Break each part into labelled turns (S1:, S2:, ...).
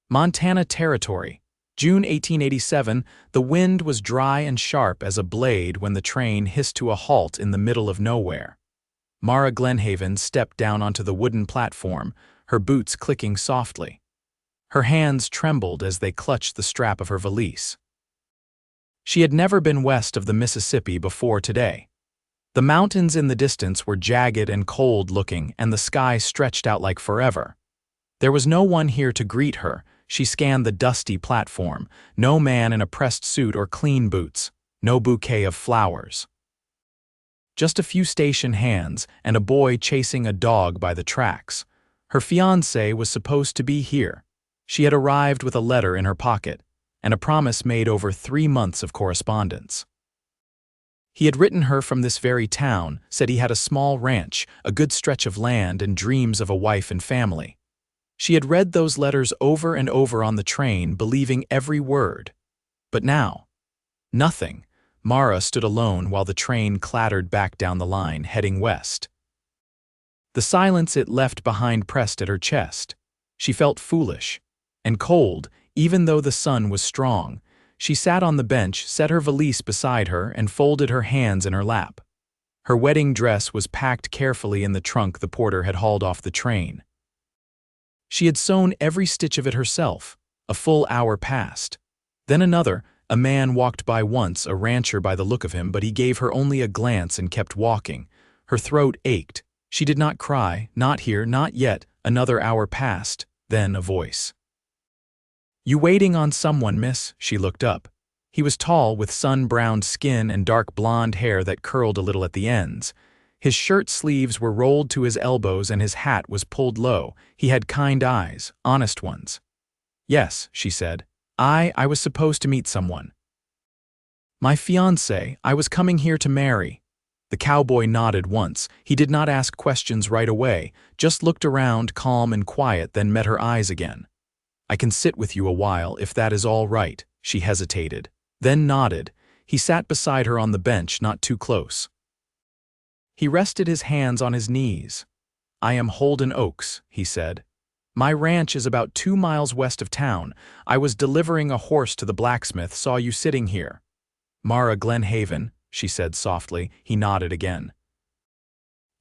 S1: Montana Territory. June 1887, the wind was dry and sharp as a blade when the train hissed to a halt in the middle of nowhere. Mara Glenhaven stepped down onto the wooden platform, her boots clicking softly. Her hands trembled as they clutched the strap of her valise. She had never been west of the Mississippi before today. The mountains in the distance were jagged and cold-looking, and the sky stretched out like forever. There was no one here to greet her. She scanned the dusty platform. No man in a pressed suit or clean boots. No bouquet of flowers. Just a few station hands and a boy chasing a dog by the tracks. Her fiancé was supposed to be here. She had arrived with a letter in her pocket, and a promise made over 3 months of correspondence. He had written her from this very town, said he had a small ranch, a good stretch of land, and dreams of a wife and family. She had read those letters over and over on the train, believing every word. But now, nothing. Mara stood alone while the train clattered back down the line, heading west. The silence it left behind pressed at her chest. She felt foolish and cold, even though the sun was strong. She sat on the bench, set her valise beside her, and folded her hands in her lap. Her wedding dress was packed carefully in the trunk the porter had hauled off the train. She had sewn every stitch of it herself. A full hour passed. Then another. A man walked by once, a rancher by the look of him, but he gave her only a glance and kept walking. Her throat ached. She did not cry, not here, not yet. Another hour passed. Then a voice. "You waiting on someone, miss?" She looked up. He was tall, with sun-browned skin and dark blonde hair that curled a little at the ends. His shirt sleeves were rolled to his elbows and his hat was pulled low. He had kind eyes, honest ones. "Yes," she said. I was supposed to meet someone. "My fiancé, I was coming here to marry." The cowboy nodded once. He did not ask questions right away, just looked around, calm and quiet, then met her eyes again. "I can sit with you a while, if that is all right." She hesitated, then nodded. He sat beside her on the bench, not too close. He rested his hands on his knees. "I am Holden Oaks," he said. "My ranch is about 2 miles west of town. I was delivering a horse to the blacksmith, saw you sitting here." "Mara Glenhaven," she said softly. He nodded again.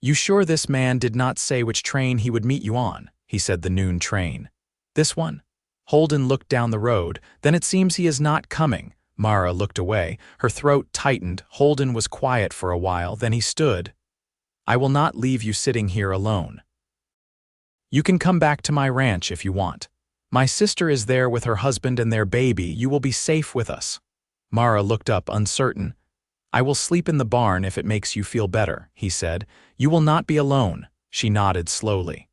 S1: "You sure this man did not say which train he would meet you on?" He said the noon train. "This one?" Holden looked down the road. "Then it seems he is not coming." Mara looked away. Her throat tightened. Holden was quiet for a while, then he stood. "I will not leave you sitting here alone. You can come back to my ranch if you want. My sister is there with her husband and their baby. You will be safe with us." Mara looked up, uncertain. "I will sleep in the barn if it makes you feel better," he said. "You will not be alone." She nodded slowly.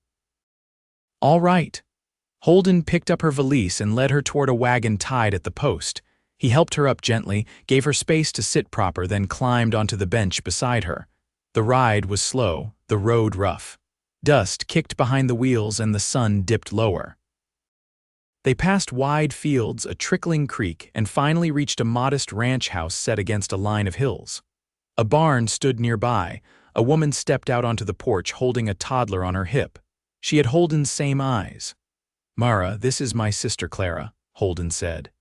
S1: "All right." Holden picked up her valise and led her toward a wagon tied at the post. He helped her up gently, gave her space to sit proper, then climbed onto the bench beside her. The ride was slow, the road rough. Dust kicked behind the wheels and the sun dipped lower. They passed wide fields, a trickling creek, and finally reached a modest ranch house set against a line of hills. A barn stood nearby. A woman stepped out onto the porch holding a toddler on her hip. She had Holden's same eyes. "Mara, this is my sister Clara," Holden said.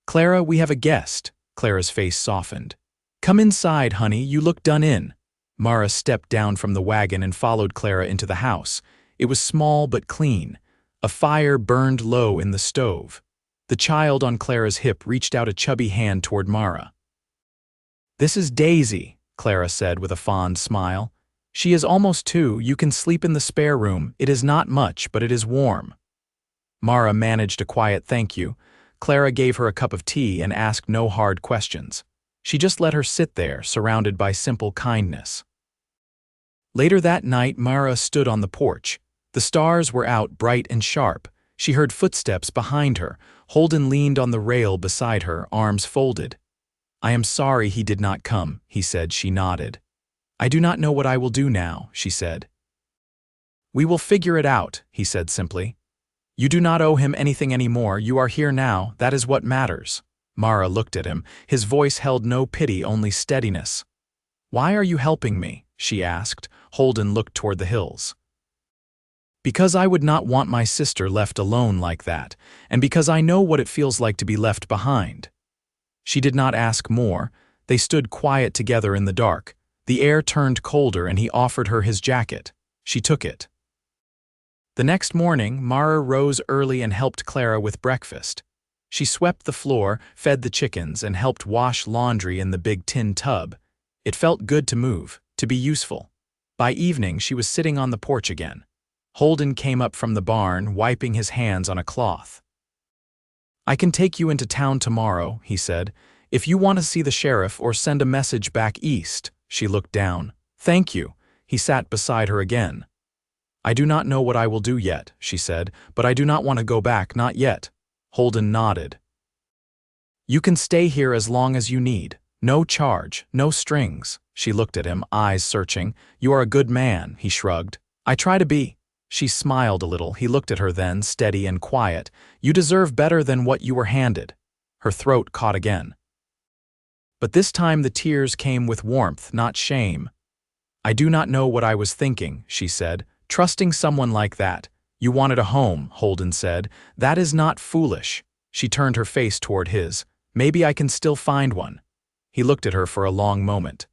S1: "Clara, we have a guest." Clara's face softened. "Come inside, honey, you look done in." Mara stepped down from the wagon and followed Clara into the house. It was small but clean. A fire burned low in the stove. The child on Clara's hip reached out a chubby hand toward Mara. "This is Daisy," Clara said with a fond smile. "She is almost 2. You can sleep in the spare room. It is not much, but it is warm." Mara managed a quiet thank you. Clara gave her a cup of tea and asked no hard questions. She just let her sit there, surrounded by simple kindness. Later that night, Mara stood on the porch. The stars were out, bright and sharp. She heard footsteps behind her. Holden leaned on the rail beside her, arms folded. "I am sorry he did not come," he said. She nodded. "I do not know what I will do now," she said. "We will figure it out," he said simply. "You do not owe him anything anymore. You are here now. That is what matters." Mara looked at him. His voice held no pity, only steadiness. "Why are you helping me?" she asked. Holden looked toward the hills. Because I would not want my sister left alone like that, and because I know what it feels like to be left behind." She did not ask more. They stood quiet together in the dark. The air turned colder and he offered her his jacket. She took it. The next morning, Mara rose early and helped Clara with breakfast. She swept the floor, fed the chickens, and helped wash laundry in the big tin tub. It felt good to move, to be useful. By evening, she was sitting on the porch again. Holden came up from the barn, wiping his hands on a cloth. "I can take you into town tomorrow," he said, "if you want to see the sheriff or send a message back east." She looked down. "Thank you." He sat beside her again. "I do not know what I will do yet," she said, "but I do not want to go back, not yet." Holden nodded. "You can stay here as long as you need. No charge, no strings." She looked at him, eyes searching. "You are a good man," he shrugged. "I try to be." She smiled a little. He looked at her then, steady and quiet. "You deserve better than what you were handed." Her throat caught again. But this time the tears came with warmth, not shame. "I do not know what I was thinking," she said, "trusting someone like that." "You wanted a home," Holden said. "That is not foolish." She turned her face toward his. "Maybe I can still find one." He looked at her for a long moment.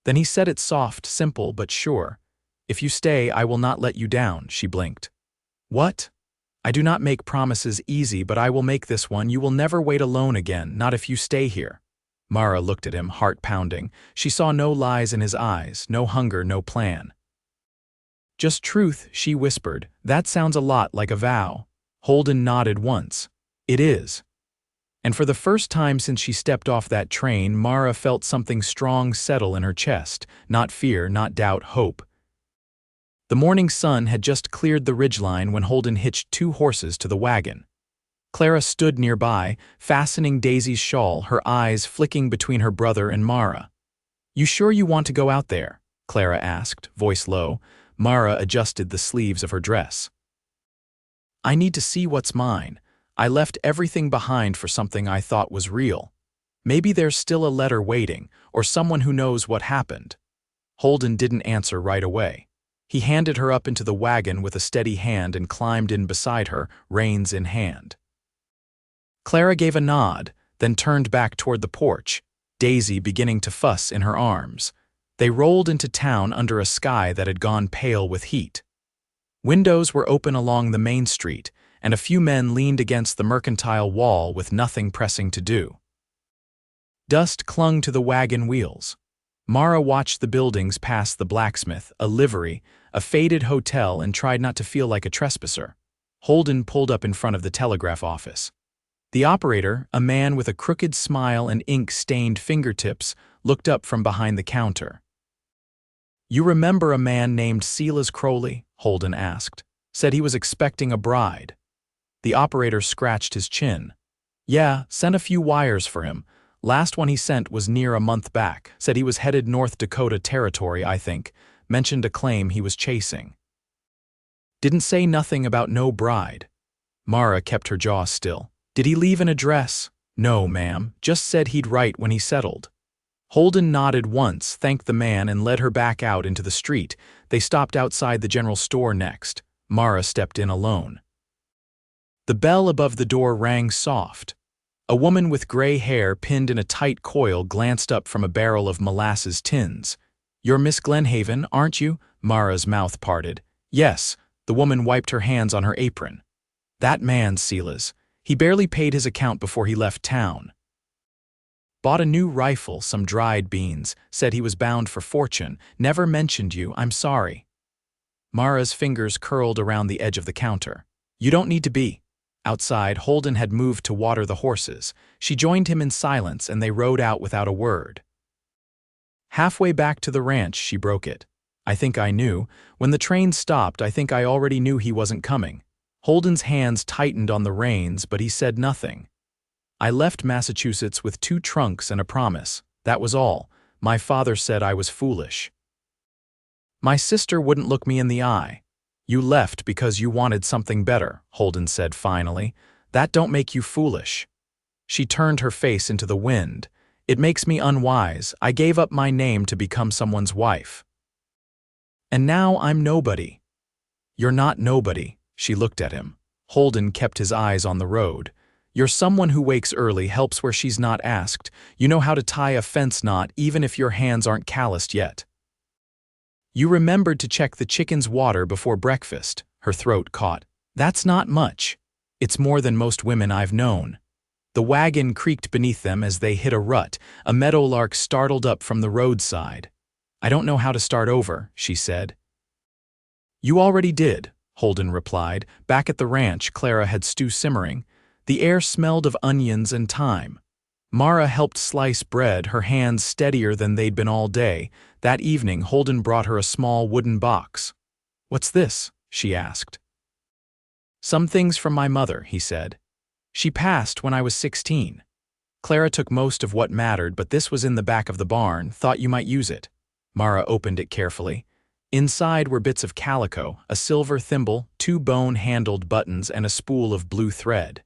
S1: Then he said it soft, simple, but sure. "If you stay, I will not let you down." She blinked. "What?" "I do not make promises easy, but I will make this one. You will never wait alone again, not if you stay here." Mara looked at him, heart pounding. She saw no lies in his eyes, no hunger, no plan. "Just truth," she whispered. "That sounds a lot like a vow." Holden nodded once. "It is." And for the first time since she stepped off that train, Mara felt something strong settle in her chest. Not fear, not doubt, hope. The morning sun had just cleared the ridgeline when Holden hitched 2 horses to the wagon. Clara stood nearby, fastening Daisy's shawl, her eyes flicking between her brother and Mara. "You sure you want to go out there?" Clara asked, voice low. Mara adjusted the sleeves of her dress. "I need to see what's mine. I left everything behind for something I thought was real. Maybe there's still a letter waiting, or someone who knows what happened." Holden didn't answer right away. He handed her up into the wagon with a steady hand and climbed in beside her, reins in hand. Clara gave a nod, then turned back toward the porch, Daisy beginning to fuss in her arms. They rolled into town under a sky that had gone pale with heat. Windows were open along the main street, and a few men leaned against the mercantile wall with nothing pressing to do. Dust clung to the wagon wheels. Mara watched the buildings pass the blacksmith, a livery, a faded hotel, and tried not to feel like a trespasser. Holden pulled up in front of the telegraph office. The operator, a man with a crooked smile and ink-stained fingertips, looked up from behind the counter. "You remember a man named Silas Crowley?" Holden asked. "Said he was expecting a bride." The operator scratched his chin. "Yeah, sent a few wires for him. Last one he sent was near a month back. Said he was headed North Dakota Territory, I think. Mentioned a claim he was chasing. Didn't say nothing about no bride." Mara kept her jaw still. "Did he leave an address?" "No, ma'am. Just said he'd write when he settled." Holden nodded once, thanked the man, and led her back out into the street. They stopped outside the general store next. Mara stepped in alone. The bell above the door rang soft. A woman with gray hair pinned in a tight coil glanced up from a barrel of molasses tins. "You're Miss Glenhaven, aren't you?" Mara's mouth parted. "Yes." The woman wiped her hands on her apron. "That man, Silas. He barely paid his account before he left town. Bought a new rifle, some dried beans, said he was bound for fortune, never mentioned you, I'm sorry." Mara's fingers curled around the edge of the counter. "You don't need to be." Outside, Holden had moved to water the horses. She joined him in silence, and they rode out without a word. Halfway back to the ranch, she broke it. "I think I knew. When the train stopped, I think I already knew he wasn't coming." Holden's hands tightened on the reins, but he said nothing. "I left Massachusetts with 2 trunks and a promise. That was all. My father said I was foolish. My sister wouldn't look me in the eye." "You left because you wanted something better," Holden said finally. "That don't make you foolish." She turned her face into the wind. "It makes me unwise. I gave up my name to become someone's wife. And now I'm nobody." "You're not nobody," she looked at him. Holden kept his eyes on the road. "You're someone who wakes early, helps where she's not asked. You know how to tie a fence knot even if your hands aren't calloused yet. You remembered to check the chicken's water before breakfast." Her throat caught. "That's not much. It's more than most women I've known." The wagon creaked beneath them as they hit a rut. A meadowlark startled up from the roadside. "I don't know how to start over," she said. "You already did," Holden replied. Back at the ranch, Clara had stew simmering. The air smelled of onions and thyme. Mara helped slice bread, her hands steadier than they'd been all day. That evening, Holden brought her a small wooden box. "What's this?" she asked. "Some things from my mother," he said. "She passed when I was 16. Clara took most of what mattered, but this was in the back of the barn. Thought you might use it." Mara opened it carefully. Inside were bits of calico, a silver thimble, 2 bone-handled buttons, and a spool of blue thread.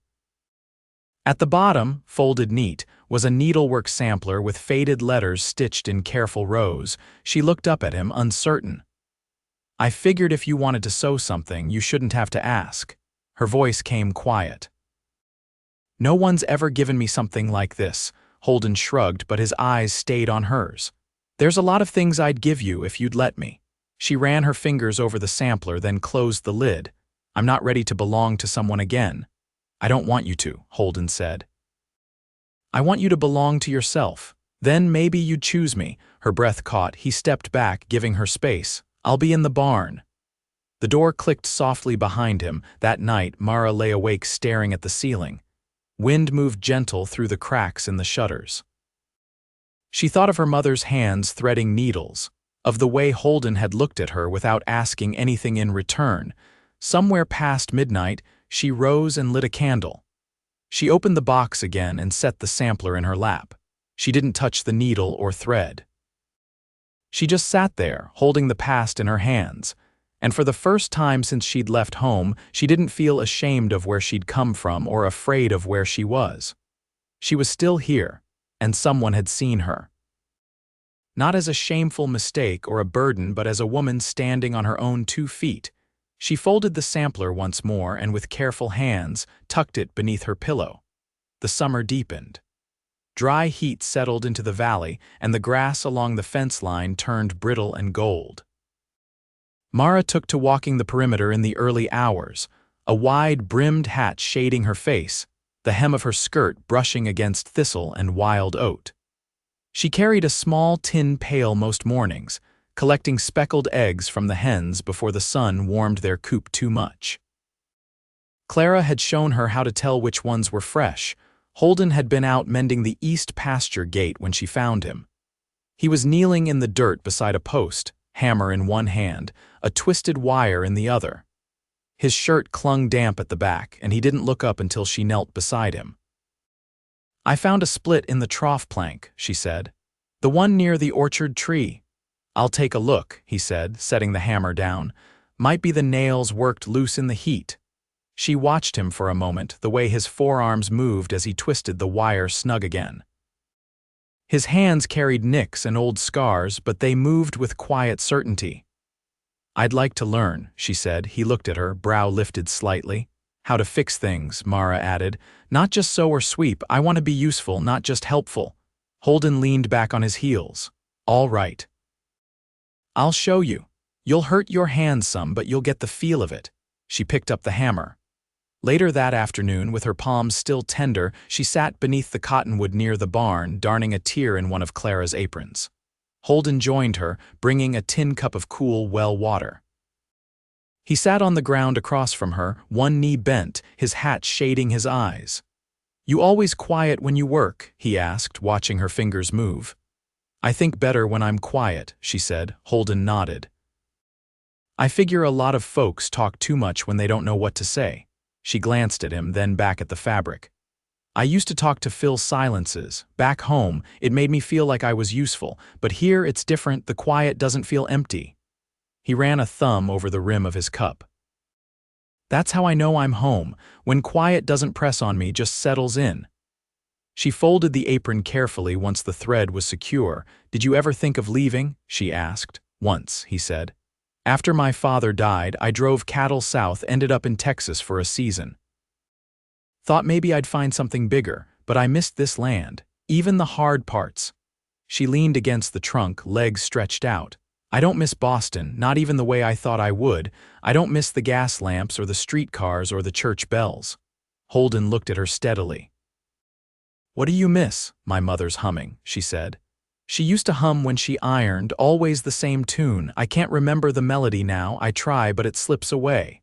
S1: At the bottom, folded neat, was a needlework sampler with faded letters stitched in careful rows. She looked up at him, uncertain. "I figured if you wanted to sew something, you shouldn't have to ask." Her voice came quiet. "No one's ever given me something like this." Holden shrugged, but his eyes stayed on hers. "There's a lot of things I'd give you if you'd let me." She ran her fingers over the sampler, then closed the lid. "I'm not ready to belong to someone again." "I don't want you to," Holden said. "I want you to belong to yourself. Then maybe you'd choose me." Her breath caught. He stepped back, giving her space. "I'll be in the barn." The door clicked softly behind him. That night, Mara lay awake staring at the ceiling. Wind moved gentle through the cracks in the shutters. She thought of her mother's hands threading needles, of the way Holden had looked at her without asking anything in return. Somewhere past midnight, she rose and lit a candle. She opened the box again and set the sampler in her lap. She didn't touch the needle or thread. She just sat there, holding the past in her hands. And for the first time since she'd left home, she didn't feel ashamed of where she'd come from or afraid of where she was. She was still here, and someone had seen her. Not as a shameful mistake or a burden, but as a woman standing on her own 2 feet. She folded the sampler once more and with careful hands tucked it beneath her pillow. The summer deepened. Dry heat settled into the valley, and the grass along the fence line turned brittle and gold. Mara took to walking the perimeter in the early hours, a wide-brimmed hat shading her face, the hem of her skirt brushing against thistle and wild oat. She carried a small tin pail most mornings, collecting speckled eggs from the hens before the sun warmed their coop too much. Clara had shown her how to tell which ones were fresh. Holden had been out mending the east pasture gate when she found him. He was kneeling in the dirt beside a post, hammer in one hand, a twisted wire in the other. His shirt clung damp at the back, and he didn't look up until she knelt beside him. "I found a split in the trough plank," she said. "The one near the orchard tree." "I'll take a look," he said, setting the hammer down. "Might be the nails worked loose in the heat." She watched him for a moment, the way his forearms moved as he twisted the wire snug again. His hands carried nicks and old scars, but they moved with quiet certainty. "I'd like to learn," she said. He looked at her, brow lifted slightly. "How to fix things," Mara added. "Not just sew or sweep. I want to be useful, not just helpful." Holden leaned back on his heels. "All right. I'll show you. You'll hurt your hands some, but you'll get the feel of it." She picked up the hammer. Later that afternoon, with her palms still tender, she sat beneath the cottonwood near the barn, darning a tear in one of Clara's aprons. Holden joined her, bringing a tin cup of cool well water. He sat on the ground across from her, one knee bent, his hat shading his eyes. "You always quiet when you work?" he asked, watching her fingers move. "I think better when I'm quiet," she said. Holden nodded. "I figure a lot of folks talk too much when they don't know what to say." She glanced at him, then back at the fabric. "I used to talk to fill silences. Back home, it made me feel like I was useful, but here it's different. The quiet doesn't feel empty." He ran a thumb over the rim of his cup. "That's how I know I'm home, when quiet doesn't press on me, just settles in." She folded the apron carefully once the thread was secure. "Did you ever think of leaving?" she asked. "Once," he said. After my father died, I drove cattle south, ended up in Texas for a season. Thought maybe I'd find something bigger, but I missed this land, even the hard parts. She leaned against the trunk, legs stretched out. I don't miss Boston, not even the way I thought I would. I don't miss the gas lamps or the streetcars or the church bells. Holden looked at her steadily. What do you miss? My mother's humming, she said. She used to hum when she ironed, always the same tune. I can't remember the melody now, I try, but it slips away.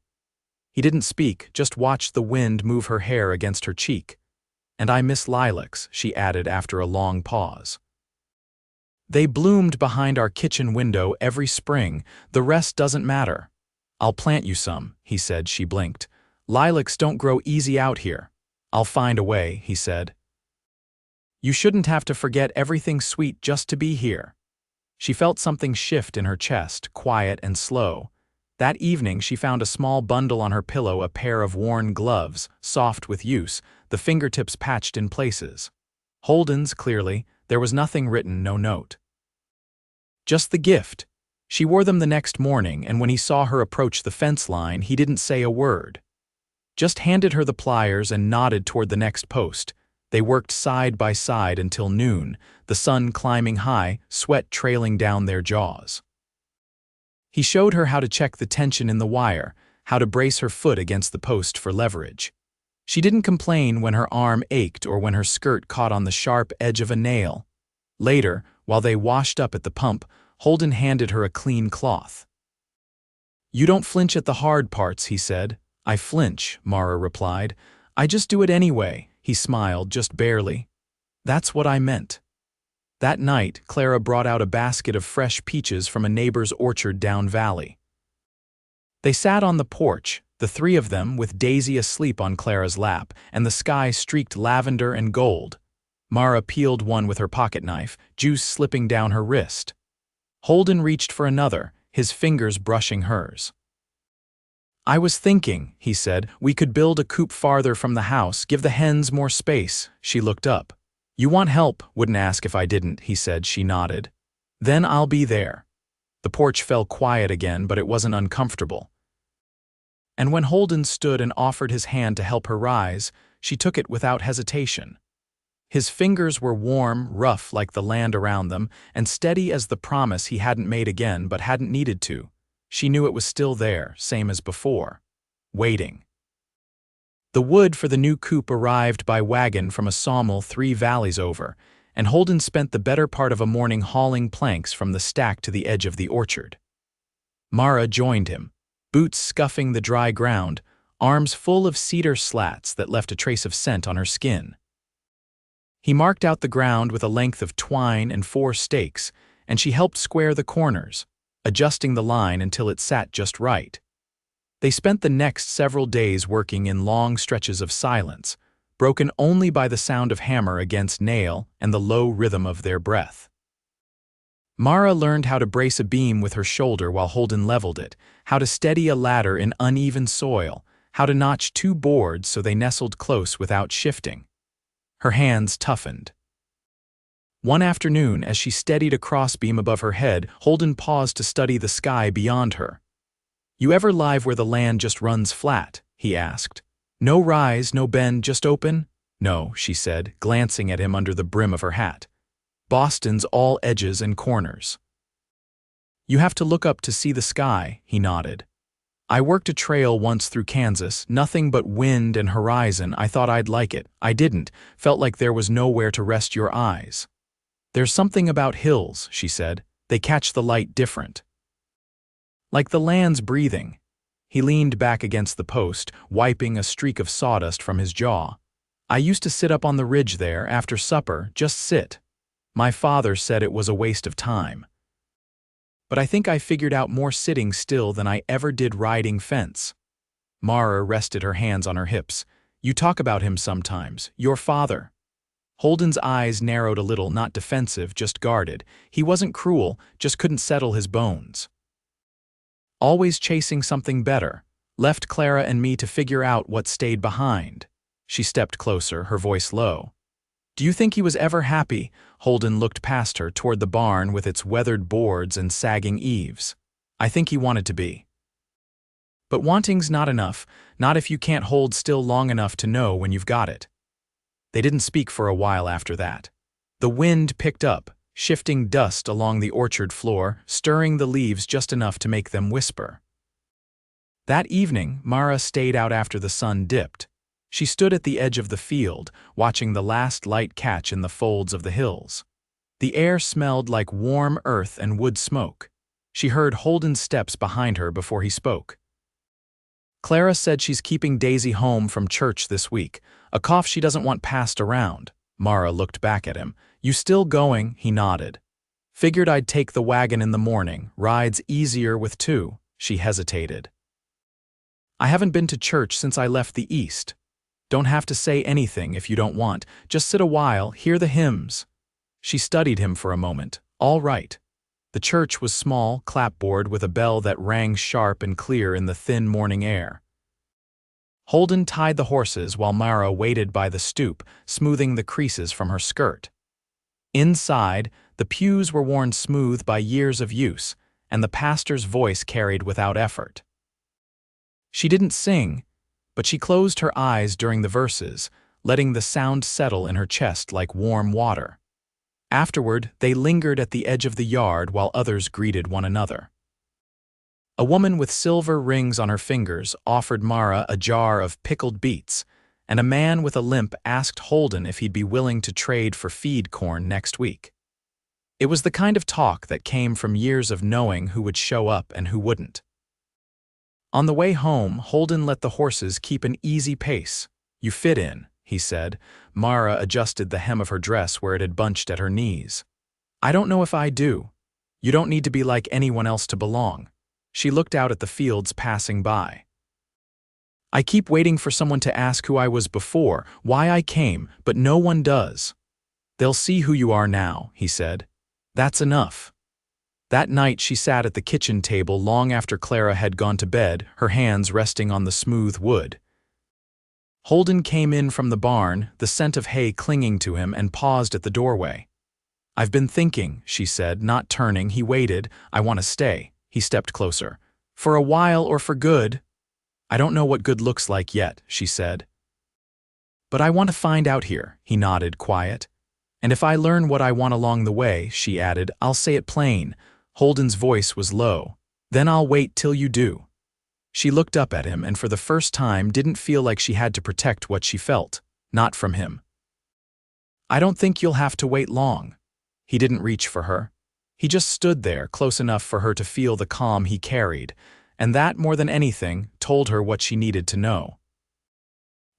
S1: He didn't speak, just watched the wind move her hair against her cheek. And I miss lilacs, she added after a long pause. They bloomed behind our kitchen window every spring. The rest doesn't matter. I'll plant you some, he said. She blinked. Lilacs don't grow easy out here. I'll find a way, he said. You shouldn't have to forget everything sweet just to be here. She felt something shift in her chest, quiet and slow. That evening she found a small bundle on her pillow, a pair of worn gloves, soft with use, the fingertips patched in places. Holden's, clearly. There was nothing written, no note. Just the gift. She wore them the next morning, and when he saw her approach the fence line, he didn't say a word. Just handed her the pliers and nodded toward the next post. They worked side by side until noon, the sun climbing high, sweat trailing down their jaws. He showed her how to check the tension in the wire, how to brace her foot against the post for leverage. She didn't complain when her arm ached or when her skirt caught on the sharp edge of a nail. Later, while they washed up at the pump, Holden handed her a clean cloth. You don't flinch at the hard parts, he said. I flinch, Mara replied. I just do it anyway, he smiled, just barely. That's what I meant. That night, Clara brought out a basket of fresh peaches from a neighbor's orchard down valley. They sat on the porch, the three of them, with Daisy asleep on Clara's lap, and the sky streaked lavender and gold. Mara peeled one with her pocket knife, juice slipping down her wrist. Holden reached for another, his fingers brushing hers. I was thinking, he said, we could build a coop farther from the house, give the hens more space. She looked up. You want help? Wouldn't ask if I didn't, he said. She nodded. Then I'll be there. The porch fell quiet again, but it wasn't uncomfortable. And when Holden stood and offered his hand to help her rise, she took it without hesitation. His fingers were warm, rough like the land around them, and steady as the promise he hadn't made again but hadn't needed to. She knew it was still there, same as before. Waiting. The wood for the new coop arrived by wagon from a sawmill 3 valleys over, and Holden spent the better part of a morning hauling planks from the stack to the edge of the orchard. Mara joined him, boots scuffing the dry ground, arms full of cedar slats that left a trace of scent on her skin. He marked out the ground with a length of twine and 4 stakes, and she helped square the corners, adjusting the line until it sat just right. They spent the next several days working in long stretches of silence, broken only by the sound of hammer against nail and the low rhythm of their breath. Mara learned how to brace a beam with her shoulder while Holden leveled it, how to steady a ladder in uneven soil, how to notch 2 boards so they nestled close without shifting. Her hands toughened. One afternoon, as she steadied a crossbeam above her head, Holden paused to study the sky beyond her. You ever live where the land just runs flat? He asked. No rise, no bend, just open? No, she said, glancing at him under the brim of her hat. Boston's all edges and corners. You have to look up to see the sky, he nodded. I worked a trail once through Kansas, nothing but wind and horizon. I thought I'd like it. I didn't. Felt like there was nowhere to rest your eyes. There's something about hills, she said. They catch the light different. Like the land's breathing. He leaned back against the post, wiping a streak of sawdust from his jaw. I used to sit up on the ridge there after supper, just sit. My father said it was a waste of time. But I think I figured out more sitting still than I ever did riding fence. Mara rested her hands on her hips. You talk about him sometimes, your father. Holden's eyes narrowed a little, not defensive, just guarded. He wasn't cruel, just couldn't settle his bones. Always chasing something better, left Clara and me to figure out what stayed behind. She stepped closer, her voice low. Do you think he was ever happy? Holden looked past her toward the barn with its weathered boards and sagging eaves. I think he wanted to be. But wanting's not enough, not if you can't hold still long enough to know when you've got it. They didn't speak for a while after that. The wind picked up, shifting dust along the orchard floor, stirring the leaves just enough to make them whisper. That evening, Mara stayed out after the sun dipped. She stood at the edge of the field, watching the last light catch in the folds of the hills. The air smelled like warm earth and wood smoke. She heard Holden's steps behind her before he spoke. Clara said she's keeping Daisy home from church this week, a cough she doesn't want passed around. Mara looked back at him. You still going? He nodded. Figured I'd take the wagon in the morning, rides easier with two. She hesitated. I haven't been to church since I left the East. Don't have to say anything if you don't want, just sit a while, hear the hymns. She studied him for a moment. All right. The church was small, clapboard with a bell that rang sharp and clear in the thin morning air. Holden tied the horses while Mara waited by the stoop, smoothing the creases from her skirt. Inside, the pews were worn smooth by years of use, and the pastor's voice carried without effort. She didn't sing, but she closed her eyes during the verses, letting the sound settle in her chest like warm water. Afterward, they lingered at the edge of the yard while others greeted one another. A woman with silver rings on her fingers offered Mara a jar of pickled beets, and a man with a limp asked Holden if he'd be willing to trade for feed corn next week. It was the kind of talk that came from years of knowing who would show up and who wouldn't. On the way home, Holden let the horses keep an easy pace. You fit in, he said. Mara adjusted the hem of her dress where it had bunched at her knees. I don't know if I do. You don't need to be like anyone else to belong. She looked out at the fields passing by. I keep waiting for someone to ask who I was before, why I came, but no one does. They'll see who you are now, he said. That's enough. That night she sat at the kitchen table long after Clara had gone to bed, her hands resting on the smooth wood. Holden came in from the barn, the scent of hay clinging to him, and paused at the doorway. I've been thinking, she said, not turning. He waited. I want to stay. He stepped closer. For a while or for good? I don't know what good looks like yet, she said. But I want to find out here, he nodded, quiet. And if I learn what I want along the way, she added, I'll say it plain. Holden's voice was low. Then I'll wait till you do. She looked up at him and for the first time didn't feel like she had to protect what she felt, not from him. I don't think you'll have to wait long. He didn't reach for her. He just stood there, close enough for her to feel the calm he carried, and that, more than anything, told her what she needed to know.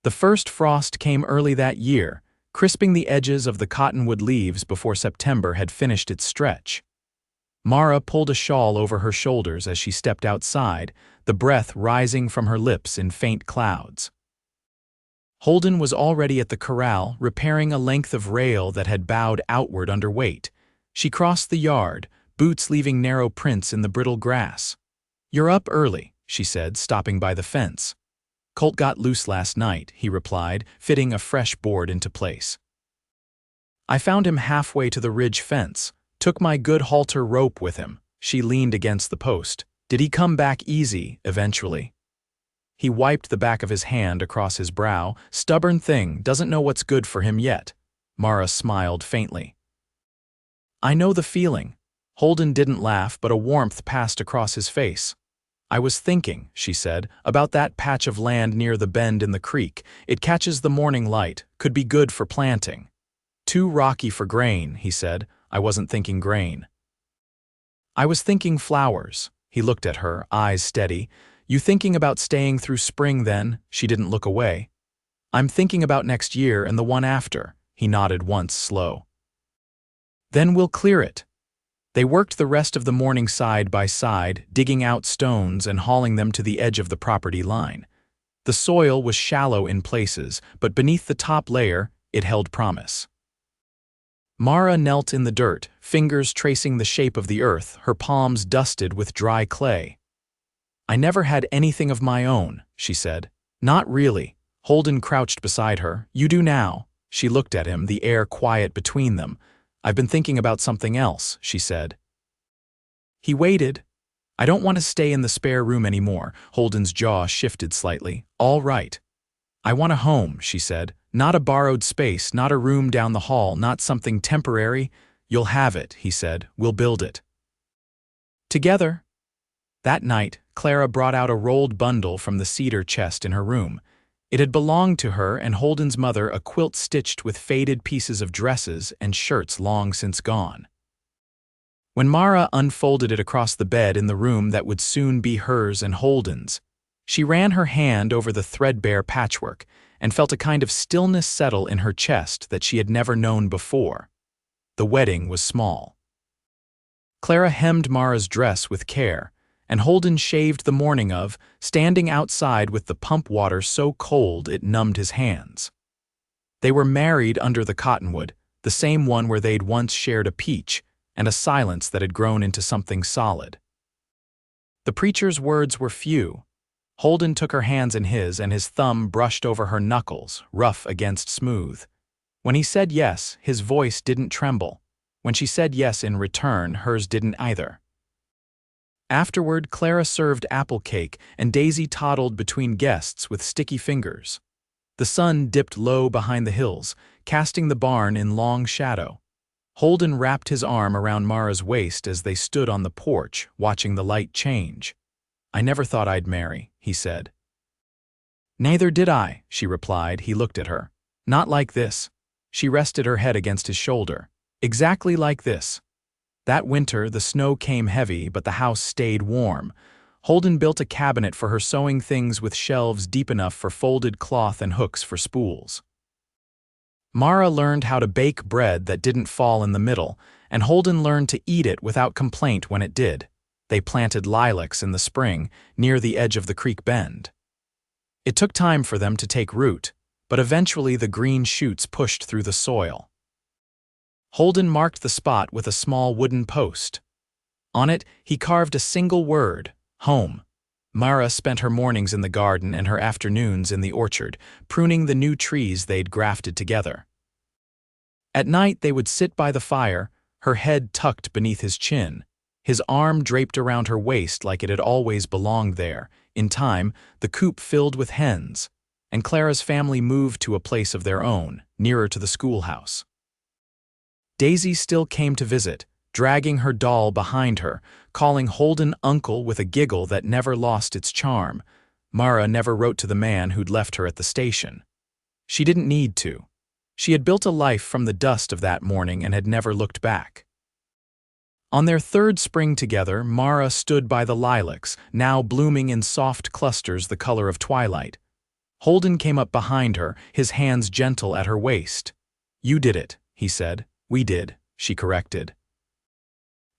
S1: The first frost came early that year, crisping the edges of the cottonwood leaves before September had finished its stretch. Mara pulled a shawl over her shoulders as she stepped outside, the breath rising from her lips in faint clouds. Holden was already at the corral, repairing a length of rail that had bowed outward under weight. She crossed the yard, boots leaving narrow prints in the brittle grass. You're up early, she said, stopping by the fence. Colt got loose last night, he replied, fitting a fresh board into place. I found him halfway to the ridge fence. Took my good halter rope with him. She leaned against the post. Did he come back easy, eventually? He wiped the back of his hand across his brow. Stubborn thing, doesn't know what's good for him yet. Mara smiled faintly. I know the feeling. Holden didn't laugh, but a warmth passed across his face. I was thinking, she said, about that patch of land near the bend in the creek. It catches the morning light, could be good for planting. Too rocky for grain, he said. I wasn't thinking grain. I was thinking flowers. He looked at her, eyes steady. You thinking about staying through spring then? She didn't look away. I'm thinking about next year and the one after. He nodded once, slow. Then we'll clear it. They worked the rest of the morning side by side, digging out stones and hauling them to the edge of the property line. The soil was shallow in places, but beneath the top layer, it held promise. Mara knelt in the dirt, fingers tracing the shape of the earth, her palms dusted with dry clay. I never had anything of my own, she said. Not really. Holden crouched beside her. You do now. She looked at him, the air quiet between them. I've been thinking about something else, she said. He waited. I don't want to stay in the spare room anymore. Holden's jaw shifted slightly. All right. I want a home, she said. Not a borrowed space, not a room down the hall, not something temporary. You'll have it, he said. We'll build it. Together. That night, Clara brought out a rolled bundle from the cedar chest in her room. It had belonged to her and Holden's mother, a quilt stitched with faded pieces of dresses and shirts long since gone. When Mara unfolded it across the bed in the room that would soon be hers and Holden's, she ran her hand over the threadbare patchwork and felt a kind of stillness settle in her chest that she had never known before. The wedding was small. Clara hemmed Mara's dress with care, and Holden shaved the morning of, standing outside with the pump water so cold it numbed his hands. They were married under the cottonwood, the same one where they'd once shared a peach, and a silence that had grown into something solid. The preacher's words were few. Holden took her hands in his, and his thumb brushed over her knuckles, rough against smooth. When he said yes, his voice didn't tremble. When she said yes in return, hers didn't either. Afterward, Clara served apple cake, and Daisy toddled between guests with sticky fingers. The sun dipped low behind the hills, casting the barn in long shadow. Holden wrapped his arm around Mara's waist as they stood on the porch, watching the light change. I never thought I'd marry, he said. Neither did I, she replied. He looked at her. Not like this. She rested her head against his shoulder. Exactly like this. That winter, the snow came heavy, but the house stayed warm. Holden built a cabinet for her sewing things with shelves deep enough for folded cloth and hooks for spools. Mara learned how to bake bread that didn't fall in the middle, and Holden learned to eat it without complaint when it did. They planted lilacs in the spring, near the edge of the creek bend. It took time for them to take root, but eventually the green shoots pushed through the soil. Holden marked the spot with a small wooden post. On it, he carved a single word, home. Mara spent her mornings in the garden and her afternoons in the orchard, pruning the new trees they'd grafted together. At night they would sit by the fire, her head tucked beneath his chin, his arm draped around her waist like it had always belonged there. In time, the coop filled with hens, and Clara's family moved to a place of their own, nearer to the schoolhouse. Daisy still came to visit, dragging her doll behind her, calling Holden uncle with a giggle that never lost its charm. Mara never wrote to the man who'd left her at the station. She didn't need to. She had built a life from the dust of that morning and had never looked back. On their third spring together, Mara stood by the lilacs, now blooming in soft clusters the color of twilight. Holden came up behind her, his hands gentle at her waist. You did it, he said. We did, she corrected.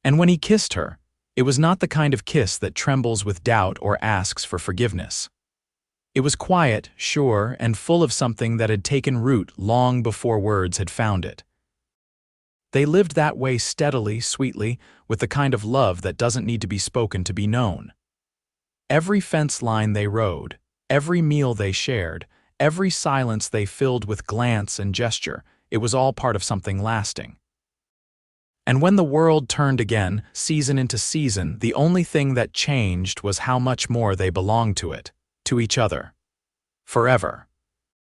S1: And when he kissed her, it was not the kind of kiss that trembles with doubt or asks for forgiveness. It was quiet, sure, and full of something that had taken root long before words had found it. They lived that way steadily, sweetly, with the kind of love that doesn't need to be spoken to be known. Every fence line they rode, every meal they shared, every silence they filled with glance and gesture, it was all part of something lasting. And when the world turned again, season into season, the only thing that changed was how much more they belonged to it, to each other. Forever.